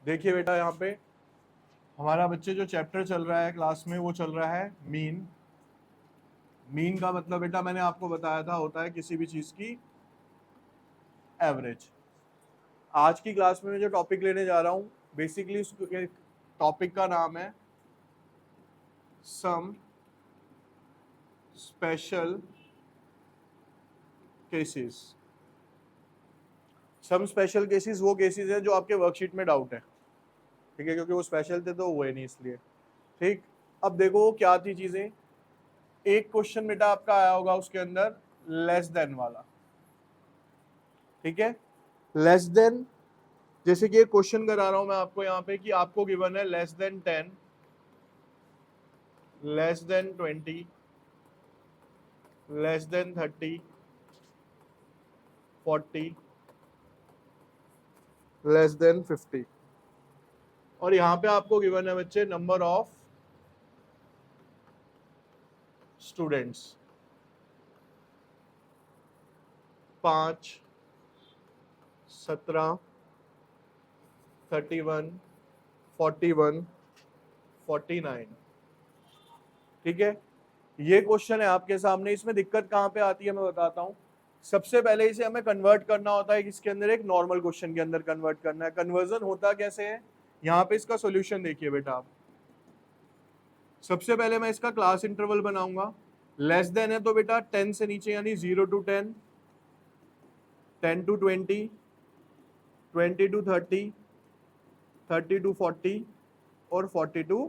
देखिए बेटा, यहाँ पे हमारा बच्चे जो चैप्टर चल रहा है क्लास में वो चल रहा है मीन। मीन का मतलब बेटा मैंने आपको बताया था होता है किसी भी चीज की एवरेज। आज की क्लास में मैं जो टॉपिक लेने जा रहा हूँ बेसिकली उस टॉपिक का नाम है some special cases. Some special cases वो केसेस हैं जो आपके वर्कशीट में डाउट है, ठीक है, क्योंकि वो स्पेशल थे तो हुए नहीं इसलिए। ठीक, अब देखो क्या थी चीजें। एक क्वेश्चन बेटा आपका आया होगा उसके अंदर लेस देन वाला, ठीक है। लेस देन, जैसे कि एक क्वेश्चन करा रहा हूं मैं आपको यहाँ पे कि आपको गिवन है less than 10, less than 20, less than 30, 40, less than 50, और यहाँ पे आपको गिवन है बच्चे नंबर ऑफ स्टूडेंट्स 5, 17, 31, 41, 49, ठीक है। ये क्वेश्चन है आपके सामने। इसमें दिक्कत कहाँ पे आती है मैं बताता हूँ। सबसे पहले इसे हमें कन्वर्ट करना होता है, इसके अंदर एक नॉर्मल क्वेश्चन के अंदर कन्वर्ट करना है। कन्वर्जन होता कैसे है, यहाँ पे इसका सॉल्यूशन देखिए बेटा आप। सबसे पहले मैं इसका क्लास इंटरवल बनाऊंगा। लेस देन है तो बेटा 10 से नीचे यानी 0 to 10, 10 to 20, 20 to 30, 30 to 40 और 40 to,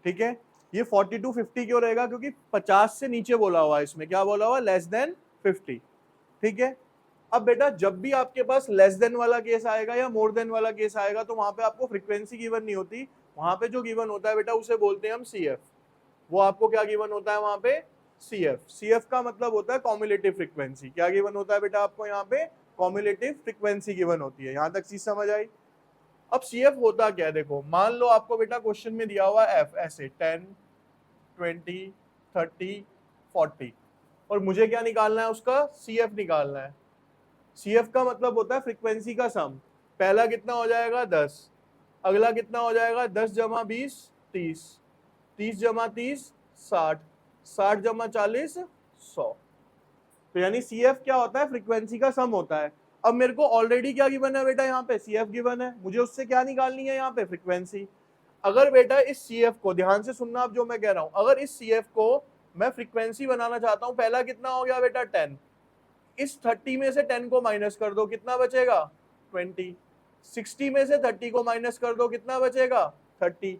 ठीक है। ये 40 to 50 क्यों रहेगा, क्योंकि 50 से नीचे बोला हुआ है। इसमें क्या बोला हुआ, लेस देन 50, ठीक है। अब बेटा जब भी आपके पास लेस देन वाला केस आएगा या मोर देन वाला केस आएगा तो वहां पे आपको फ्रीक्वेंसी गिवन नहीं होती। वहां पे जो गिवन होता है बेटा उसे बोलते हैं हम सीएफ। वो आपको क्या गिवन होता है वहां पे, सीएफ। सीएफ का मतलब होता है कॉम्युलेटिव फ्रीक्वेंसी। क्या गिवन होता है बेटा आपको यहाँ पे, कॉम्युलेटिव फ्रीक्वेंसी गिवन होती है। यहां तक चीज समझ आई। अब सीएफ होता क्या है, देखो मान लो आपको बेटा क्वेश्चन में दिया हुआ एफ ऐसे 10, 20, 30, 40, और मुझे क्या निकालना है, उसका सीएफ निकालना है। सीएफ का मतलब होता है फ्रीक्वेंसी का सम। पहला कितना हो जाएगा 10, अगला कितना हो जाएगा 10 जमा 20 30, 30 जमा 30 60, 60 जमा 40 100। तो यानी सीएफ क्या होता है, फ्रीक्वेंसी का सम होता है। अब मेरे को ऑलरेडी क्या गिवन है बेटा, यहाँ पे सीएफ गिवन है, मुझे उससे क्या निकालनी है यहाँ पे, फ्रीक्वेंसी। अगर बेटा इस सीएफ को ध्यान से सुनना आप जो मैं कह रहा हूं, अगर इस सीएफ को मैं फ्रीक्वेंसी बनाना चाहता हूं, पहला कितना हो गया बेटा 10, इस 30 में से 10 को माइनस कर दो कितना बचेगा 20, 60 में से 30 को माइनस कर दो कितना बचेगा 30,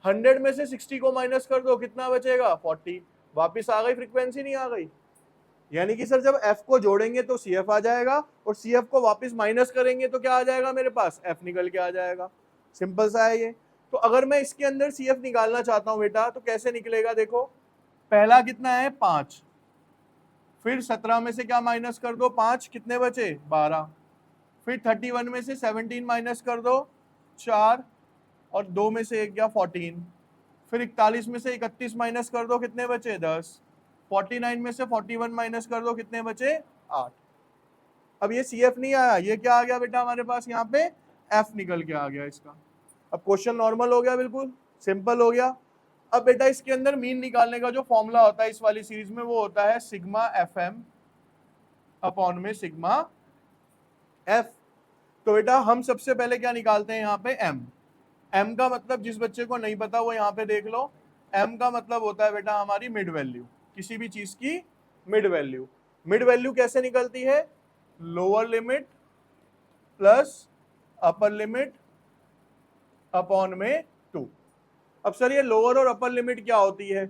100 में से 60 को माइनस कर दो कितना बचेगा 40। वापिस आ गई फ्रीक्वेंसी, नहीं आ गई। यानी कि सर जब एफ को जोड़ेंगे तो सी एफ आ जाएगा, और सी एफ को वापस माइनस करेंगे तो क्या आ जाएगा मेरे पास, एफ निकल के आ जाएगा। सिंपल सा है ये। तो अगर मैं इसके अंदर सी एफ निकालना चाहता हूं बेटा तो कैसे निकलेगा, देखो पहला कितना है 5, फिर 17 में से क्या माइनस कर दो 5, कितने बचे 12, फिर 31 में से 17 माइनस कर दो 4, और 2 में से 1 गया 14, फिर 41 में से 31 माइनस कर दो कितने बचे 10, 49 में से 41 माइनस कर दो कितने बचे 8। अब ये सी एफ नहीं आया, ये क्या आ गया बेटा हमारे पास यहाँ पे, एफ निकल के आ गया इसका। अब क्वेश्चन नॉर्मल हो गया, बिल्कुल सिंपल हो गया। अब बेटा इसके अंदर मीन निकालने का जो फॉर्मूला होता है इस वाली सीरीज में वो होता है सिग्मा एफ एम अपॉन में सिग्मा एफ। तो बेटा हम सबसे पहले क्या निकालते हैं यहाँ पे, एम। एम का मतलब जिस बच्चे को नहीं पता वो यहाँ पे देख लो। एम का मतलब होता है बेटा हमारी मिड वैल्यू, किसी भी चीज की मिड वैल्यू। मिड वैल्यू कैसे निकलती है, lower limit plus upper limit upon में 2। अब सर ये लोअर और अपर लिमिट क्या होती है,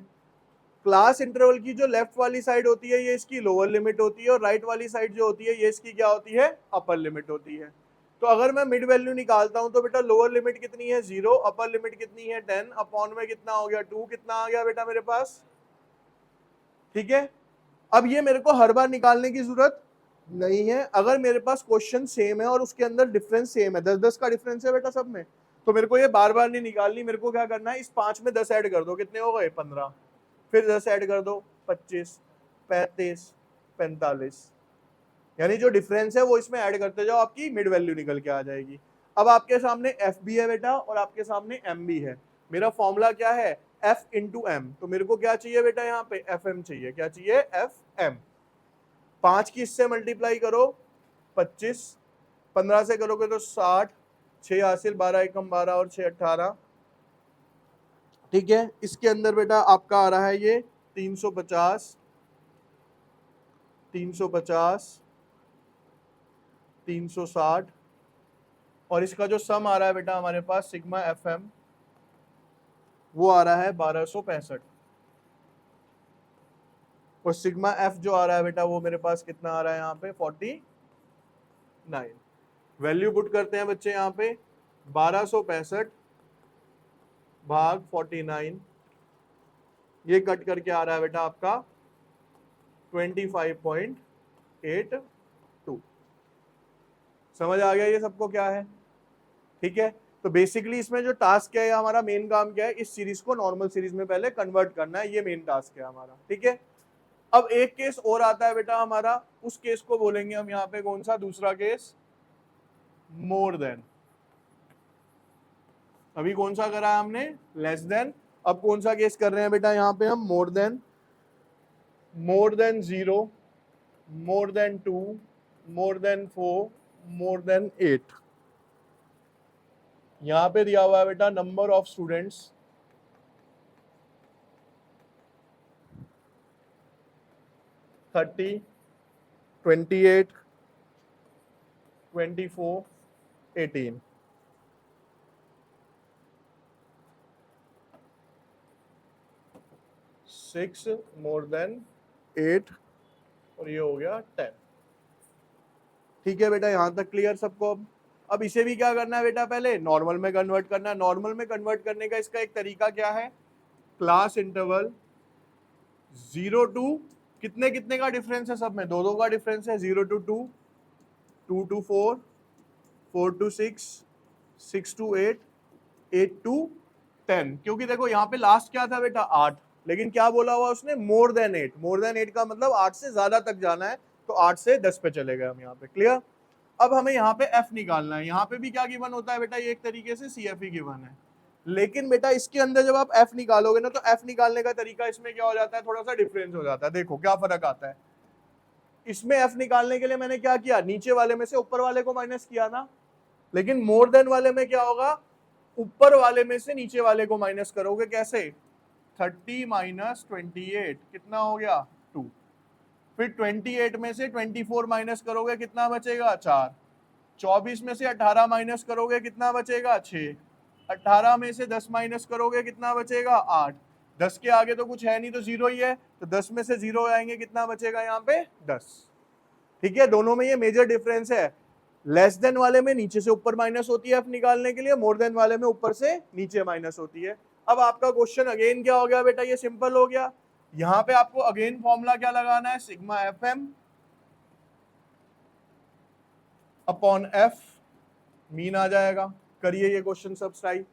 क्लास इंटरवल की जो लेफ्ट वाली साइड होती है ये इसकी लोअर लिमिट होती है, और राइट वाली साइड जो होती है ये इसकी क्या होती है, अपर लिमिट होती है। तो अगर मैं मिड वैल्यू निकालता हूं तो बेटा लोअर लिमिट कितनी है 0, अपर लिमिट कितनी है 10, अपॉन में कितना हो गया 2, कितना आ गया बेटा मेरे पास, ठीक है। अब ये मेरे को हर बार निकालने की जरूरत नहीं है। अगर मेरे पास क्वेश्चन सेम है और उसके अंदर डिफरेंस सेम है, 10-10 का डिफरेंस है बेटा सब में, तो मेरे को ये बार बार नहीं निकालनी। मेरे को क्या करना है, इस 5 में 10 ऐड कर दो, कितने हो गए 15, फिर 10 ऐड कर दो 25, 35, 45, यानी जो डिफरेंस है वो इसमें ऐड करते जाओ, आपकी मिड वैल्यू निकल के आ जाएगी। अब आपके सामने एफ भी है बेटा और आपके सामने एम भी है। मेरा फॉर्मूला क्या है, एफ इंटू एम। तो मेरे को क्या चाहिए बेटा, यहाँ पे एफ एम चाहिए। क्या चाहिए, एफ एम। 5 की इससे मल्टीप्लाई करो 25, 15 से करोगे तो 60, 6 हासिल, 12 एकम 12 और 6 18। ठीक है, इसके अंदर बेटा आपका आ रहा है ये 350, 350, 360 और इसका जो सम आ रहा है बेटा हमारे पास सिग्मा एफ एम वो आ रहा है 1265 और सिग्मा एफ जो आ रहा है बेटा वो मेरे पास कितना आ रहा है यहाँ पे 49। वैल्यू पुट करते हैं बच्चे यहाँ पे 1265 भाग 49, ये कट करके आ रहा है बेटा आपका 25.82। समझ आ गया ये सबको क्या है? ठीक है, तो बेसिकली इसमें जो टास्क है हमारा मेन काम क्या है, इस सीरीज को नॉर्मल सीरीज में पहले कन्वर्ट करना है, ये मेन टास्क है हमारा। ठीक है, अब एक केस और आता है बेटा हमारा, उस केस को बोलेंगे हम यहाँ पे कौन सा, दूसरा केस, मोर देन। अभी कौन सा करा है हमने, लेस देन। अब कौन सा केस कर रहे हैं बेटा यहाँ पे हम, more than. More than 0, more than 2, more than 4, more than 8। यहां पे दिया हुआ है बेटा number of students 30, 28, 24, 18। Six more than 8 और ये हो गया 10। ठीक है बेटा, यहां तक क्लियर सबको? अब इसे भी क्या करना है बेटा, पहले नॉर्मल में कन्वर्ट करना है। नॉर्मल में कन्वर्ट करने का इसका एक तरीका क्या है, क्लास इंटरवल 0 टू कितने कितने का डिफरेंस है, सब में 2 का डिफरेंस है, 0 to 2, 2 to 4, 4 to 6, 6 to 8, 8 to 10। क्योंकि देखो यहाँ पे लास्ट क्या था बेटा, 8, लेकिन क्या बोला हुआ उसने, मोर देन 8। मोर देन 8 का मतलब 8 से ज्यादा तक जाना है, तो 8 से 10 पे चले गए हम यहाँ पे। क्लियर? अब हमें यहाँ पे f निकालना है। यहाँ पे भी क्या गिवन होता है बेटा, ये एक तरीके से CF ही गिवन है, लेकिन बेटा इसके अंदर जब आप f निकालोगे ना, तो f निकालने का तरीका इसमें क्या हो जाता है, थोड़ा सा डिफरेंस हो जाता है। देखो क्या फर्क आता है। इसमें f निकालने के लिए मैंने क्या किया, नीचे वाले में से ऊपर वाले को माइनस किया ना, लेकिन मोर देन वाले में क्या होगा, ऊपर वाले में से नीचे वाले को माइनस करोगे। कैसे, 30 माइनस 28 कितना हो गया, 2। फिर 28 में से 24 माइनस करोगे, कितना बचेगा, 4। 24 में से 18 माइनस करोगे, कितना बचेगा, 6। 18 में से 10 माइनस करोगे, कितना बचेगा, 8। 10 के आगे तो कुछ है नहीं, तो 0 ही है, तो 10 में से 0 आएंगे, कितना बचेगा यहाँ पे, 10। ठीक है, दोनों में ये मेजर डिफरेंस है। लेस देन वाले में नीचे से ऊपर माइनस होती है f निकालने के लिए, मोर देन वाले में ऊपर से नीचे माइनस होती है। अब आपका क्वेश्चन अगेन क्या हो गया बेटा, ये सिंपल हो गया। यहाँ पे आपको अगेन फॉर्मूला क्या लगाना है, sigma F M upon F, mean आ जाएगा। करिए ये क्वेश्चन सब स्ट्राइक।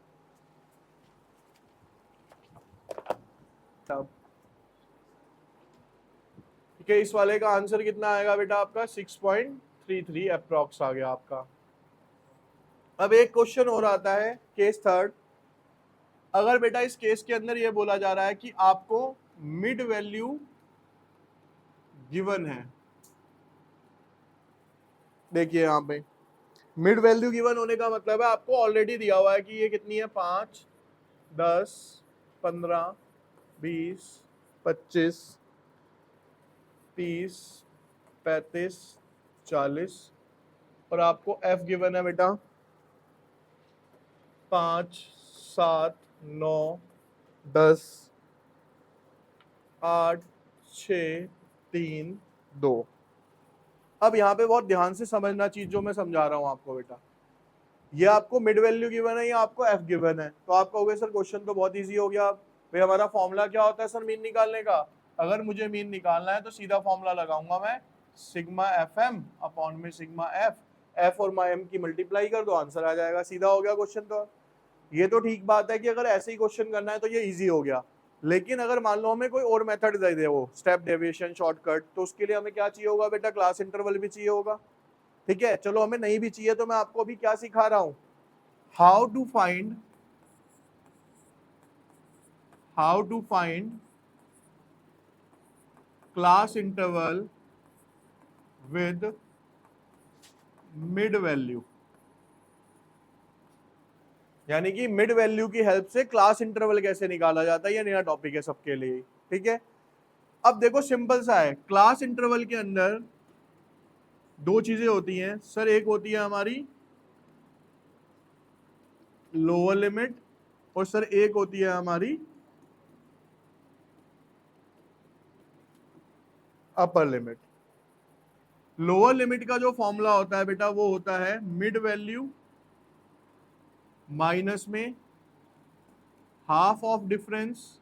ठीक है, इस वाले का आंसर कितना आएगा बेटा आपका, 6.33 अप्रॉक्स आ गया आपका। अब एक क्वेश्चन और आता है, केस थर्ड। अगर बेटा इस केस के अंदर ये बोला जा रहा है कि आपको मिड वैल्यू गिवन है, देखिए यहाँ पे मिड वैल्यू गिवन होने का मतलब है आपको ऑलरेडी दिया हुआ है कि ये कितनी है, 5, 10, 15, 20, 25, 30, 35, 40 और आपको f गिवन है बेटा 5, 7, 9, 10, 8, 6, 3, 2। अब यहाँ पे बहुत ध्यान से समझना चीज जो मैं समझा रहा हूँ आपको बेटा, ये आपको मिड वैल्यू गिवन है या आपको f गिवन है। तो आप कहोगे सर क्वेश्चन तो बहुत इजी हो गया, भाई हमारा फॉर्मूला क्या होता है सर मीन निकालने का। अगर मुझे मीन निकालना है तो सीधा फॉर्मूला लगाऊंगा मैं, सिग्मा एफ एम अपॉन में सिग्मा एफ और माई एम की मल्टीप्लाई कर दो, आंसर आ जाएगा, सीधा हो गया क्वेश्चन। तो ये तो ठीक बात है कि अगर ऐसे ही क्वेश्चन करना है तो ये इजी हो गया, लेकिन अगर मान लो हमें कोई और मेथड दे दे, वो स्टेप डेविएशन शॉर्टकट, तो उसके लिए हमें क्या चाहिए होगा बेटा, क्लास इंटरवल भी चाहिए होगा। ठीक है, चलो हमें नहीं भी चाहिए तो मैं आपको अभी क्या सिखा रहा हूँ, how to find class interval with mid value, यानी कि मिड वैल्यू की हेल्प से क्लास इंटरवल कैसे निकाला जाता है, ये नया टॉपिक है सबके लिए, ठीक है। अब देखो सिंपल सा है, क्लास इंटरवल के अंदर दो चीजें होती हैं सर, एक होती है हमारी लोअर लिमिट और सर एक होती है हमारी अपर लिमिट। लोअर लिमिट का जो फॉर्मूला होता है बेटा वो होता है मिड वैल्यू माइनस में हाफ ऑफ डिफरेंस,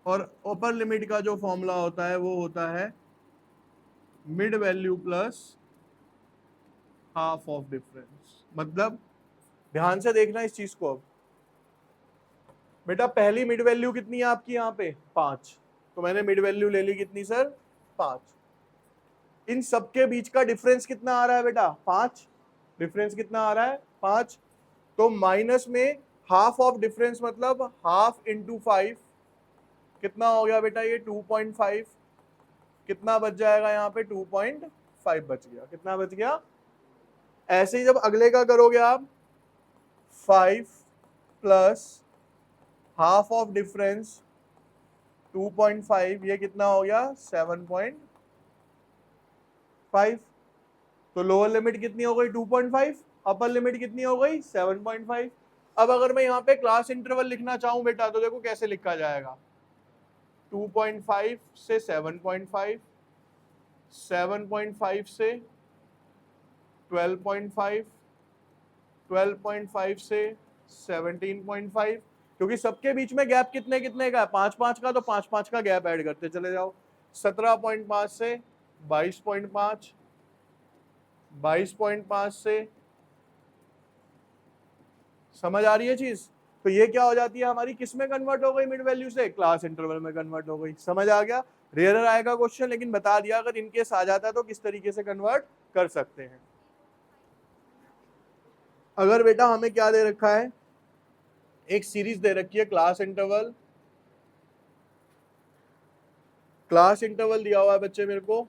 और अपर लिमिट का जो फॉर्मूला होता है वो होता है mid value plus half of difference. मतलब ध्यान से देखना इस चीज को। अब बेटा पहली मिड वैल्यू कितनी है आपकी यहाँ पे 5, तो मैंने मिड वैल्यू ले ली कितनी सर 5। इन सबके बीच का डिफरेंस कितना आ रहा है बेटा 5, डिफरेंस कितना आ रहा है 5। तो माइनस में हाफ ऑफ डिफरेंस मतलब हाफ इंटू 5 कितना हो गया बेटा ये 2.5, कितना बच जाएगा यहाँ पे 2.5 बच गया, कितना बच गया। ऐसे ही जब अगले का करोगे आप 5 प्लस हाफ ऑफ डिफरेंस 2.5, ये कितना हो गया 7.5। तो लोअर लिमिट कितनी हो गई 2.5, अपर लिमिट कितनी हो गई 7.5। अब अगर मैं यहाँ पे क्लास इंटरवल लिखना चाहूं बेटा तो देखो कैसे लिखा जाएगा, 2.5 से 7.5, 7.5 से 12.5, 12.5 से 17.5, क्योंकि सबके बीच में गैप कितने कितने का है 5-5 का, तो 5-5 का गैप ऐड करते चले जाओ। 17.5 से 22.5, 22.5 से, समझ आ रही है चीज। तो ये क्या हो जाती है हमारी, किस में कन्वर्ट हो गई मिड वैल्यू से, क्लास इंटरवल में कन्वर्ट हो गई। समझ आ गया, रेयर आएगा क्वेश्चन लेकिन बता दिया अगर इनकेस आ जाता है तो किस तरीके से कन्वर्ट कर सकते हैं। अगर बेटा हमें क्या दे रखा है, एक सीरीज दे रखी है क्लास इंटरवल, क्लास इंटरवल दिया हुआ है बच्चे मेरे को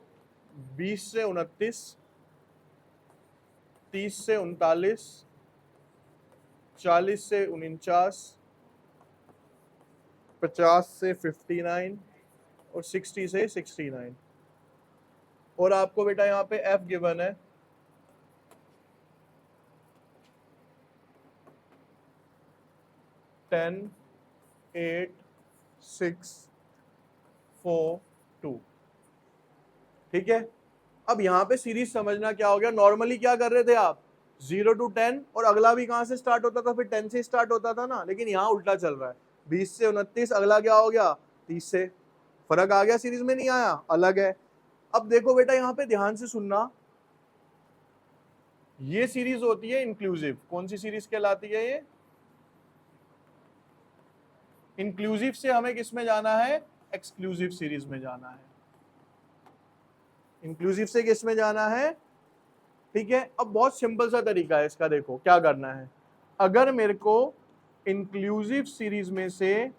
20 से 29, 30 से 39, 40 से 49, 50 से 59 और 60 से 69। और आपको बेटा यहाँ पे एफ गिवन है 10, 8, 6, 4, 2, ठीक है। अब यहाँ पे सीरीज समझना क्या हो गया, नॉर्मली क्या कर रहे थे आप 0 to 10 और अगला भी कहां से स्टार्ट होता था, फिर 10 से स्टार्ट होता था ना, लेकिन यहाँ उल्टा चल रहा है 20 से 29, अगला क्या हो गया 30 से। फर्क आ गया, सीरीज में नहीं आया, अलग है। अब देखो बेटा यहाँ पे ध्यान से सुनना, ये सीरीज होती है इंक्लूसिव। कौन सी सीरीज कहलाती है ये, इंक्लूसिव से हमें किस में जाना है, एक्सक्लूसिव सीरीज में जाना है। इंक्लूसिव से किस में जाना है, ठीक है। अब बहुत सिंपल सा तरीका है इसका, देखो क्या करना है। अगर मेरे को इंक्लूसिव सीरीज में से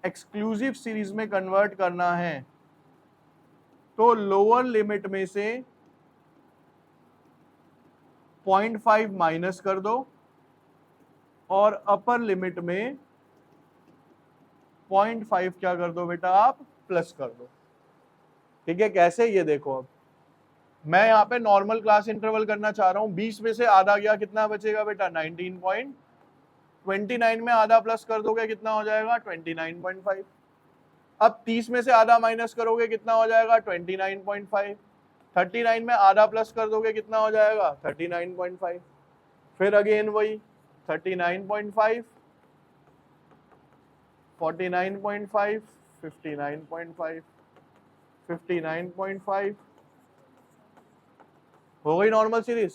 एक्सक्लूसिव सीरीज में कन्वर्ट करना है तो लोअर लिमिट में से 0.5 माइनस कर दो और अपर लिमिट में 0.5 क्या कर दो बेटा आप प्लस कर दो, ठीक है। कैसे, ये देखो अब मैं यहाँ पे नॉर्मल क्लास इंटरवल करना चाह रहा हूँ, 20 में से आधा गया कितना बचेगा बेटा 19.29 में आधा प्लस कर दोगे कितना हो जाएगा 29.5। अब 30 में से आधा माइनस करोगे कितना हो जाएगा 29.5। 39 में आधा प्लस कर दोगे कितना हो जाएगा 39.5। फिर अगेन वही 39.5, 49.5, 59.5, 59.5, हो गई नॉर्मल सीरीज।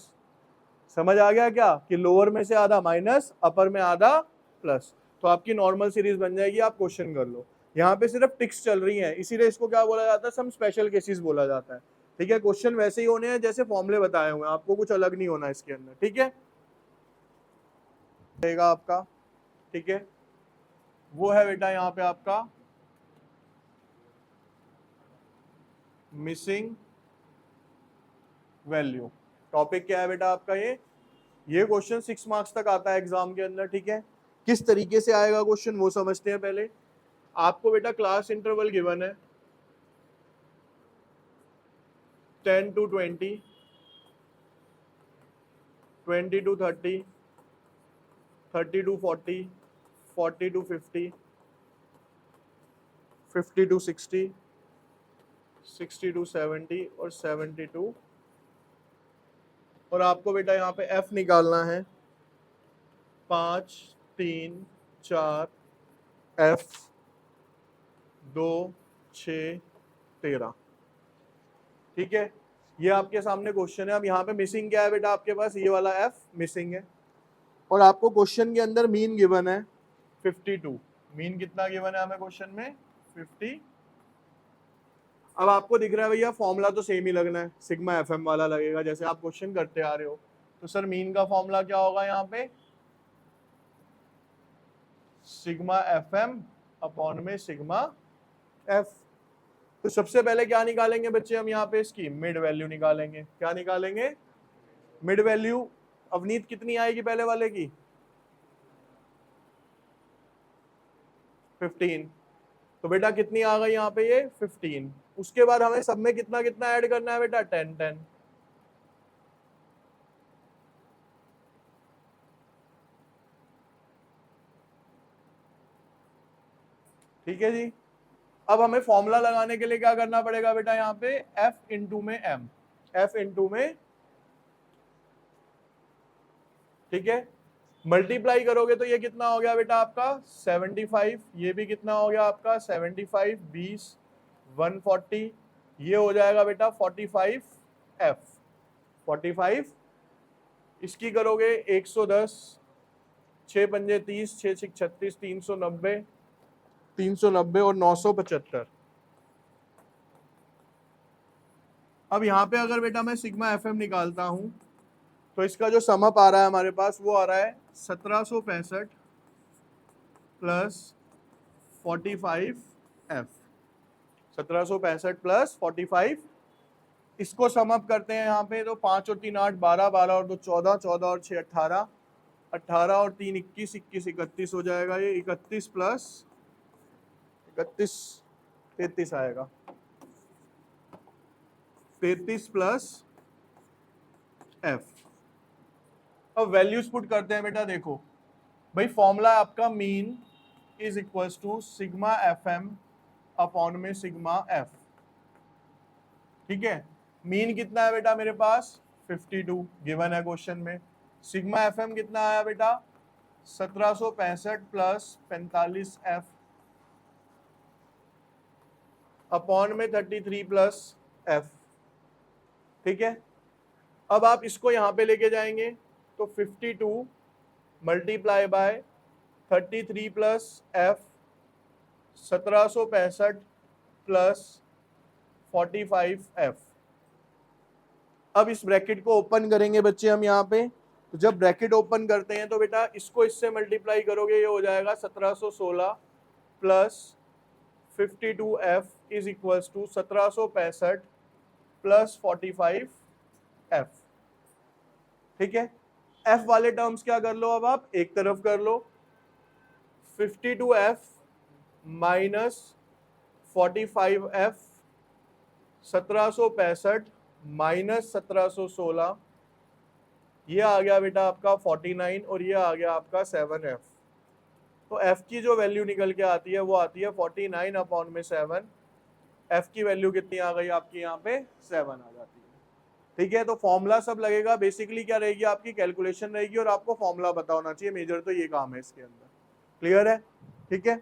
समझ आ गया क्या कि लोअर में से आधा माइनस, अपर में आधा प्लस, तो आपकी नॉर्मल सीरीज बन जाएगी। आप क्वेश्चन कर लो, यहाँ पे सिर्फ टिक्स चल रही हैं, इसीलिए इसको क्या बोला जाता है, सम स्पेशल केसेस बोला जाता है। ठीक है, क्वेश्चन वैसे ही होने हैं जैसे फॉर्मूले बताए हुए हैं, आपको कुछ अलग नहीं होना इसके अंदर, ठीक है रहेगा आपका, ठीक है। वो है बेटा यहाँ पे आपका मिसिंग वैल्यू। टॉपिक क्या है बेटा आपका ये क्वेश्चन 6 मार्क्स तक आता है एग्जाम के अंदर, ठीक है। किस तरीके से आएगा क्वेश्चन वो समझते हैं पहले। आपको बेटा क्लास इंटरवल गिवन है 10 to 20, 20 to 30, 30 to 40, 40 to 50, 50 to 60, 60 to 70 और 70 to, और आपको बेटा यहाँ पे f निकालना है 5, 3, 4, f 2, 6, 13, ठीक है। ये आपके सामने क्वेश्चन है। अब यहाँ पे मिसिंग क्या है बेटा आपके पास, ये वाला f मिसिंग है, और आपको क्वेश्चन के अंदर मीन गिवन है 52। मीन कितना गिवन है हमें क्वेश्चन में 50। अब आपको दिख रहा है भैया फॉर्मूला तो सेम ही लगना है, सिग्मा एफएम वाला लगेगा जैसे आप क्वेश्चन करते आ रहे हो। तो सर मीन का फॉर्मूला क्या होगा यहाँ पे, सिग्मा एफएम अपॉन में सिग्मा एफ। तो सबसे पहले क्या निकालेंगे बच्चे हम यहाँ पे, इसकी मिड वैल्यू निकालेंगे। क्या निकालेंगे, मिड वैल्यू। अवनीत कितनी आएगी पहले वाले की 15, तो बेटा कितनी आ गई यहाँ पे ये 15। उसके बाद हमें सब में कितना कितना ऐड करना है बेटा 10 10, ठीक है जी। अब हमें फॉर्मूला लगाने के लिए क्या करना पड़ेगा बेटा, यहाँ पे f इंटू में m, f इंटू में, ठीक है। मल्टीप्लाई करोगे तो ये कितना हो गया बेटा आपका 75, ये भी कितना हो गया आपका 75, 20, 140, ये हो जाएगा बेटा 45 f, 45। इसकी करोगे 110, 6 पंजे 30, 6 6 36, 390, 390 और 975। अब यहाँ पे अगर बेटा मैं सिग्मा एफएम निकालता हूँ तो इसका जो समअप आ रहा है हमारे पास वो आ रहा है 1765 प्लस 45 एफ, 1765 प्लस 45। इसको समअप करते हैं यहाँ पे, तो 5 और 3 8, 12, 12 और 2 14, 14 और 6 18, 18 और 3 21, 21 31 हो जाएगा ये, 31 प्लस 31 33 आएगा, 33 प्लस एफ। अब वैल्यूज पुट करते हैं बेटा, देखो भाई फॉर्मूला आपका mean is equals to sigma F M upon में सिग्मा एफ, ठीक है। मीन कितना है बेटा मेरे पास 52 गिवन है क्वेश्चन में। सिग्मा एफ एम कितना आया बेटा 1765 प्लस 45 एफ अपॉन में 33 प्लस एफ, ठीक है। अब आप इसको यहां पे लेके जाएंगे तो 52 multiply by 33 plus F, 1765 plus 45 F. अब इस ब्रैकेट को ओपन करेंगे बच्चे हम यहाँ पे, तो जब ब्रैकेट ओपन करते हैं तो बेटा इसको इससे मल्टीप्लाई करोगे, ये हो जाएगा 1716 plus 52 F is equals to 1765 plus 45 F, ठीक है। एफ वाले टर्म्स क्या कर लो, अब आप एक तरफ कर लो, 52f माइनस 45f, 1765 माइनस 1716, ये आ गया बेटा आपका 49 और ये आ गया आपका 7f। तो f की जो वैल्यू निकल के आती है वो आती है 49 अपॉन में 7। f की वैल्यू कितनी आ गई आपकी यहाँ पे 7 आ जाती है, ठीक है। तो फॉर्मूला सब लगेगा, बेसिकली क्या रहेगी आपकी कैलकुलेशन रहेगी और आपको फॉर्मूला पता होना चाहिए, मेजर तो ये काम है इसके अंदर, क्लियर है, ठीक है।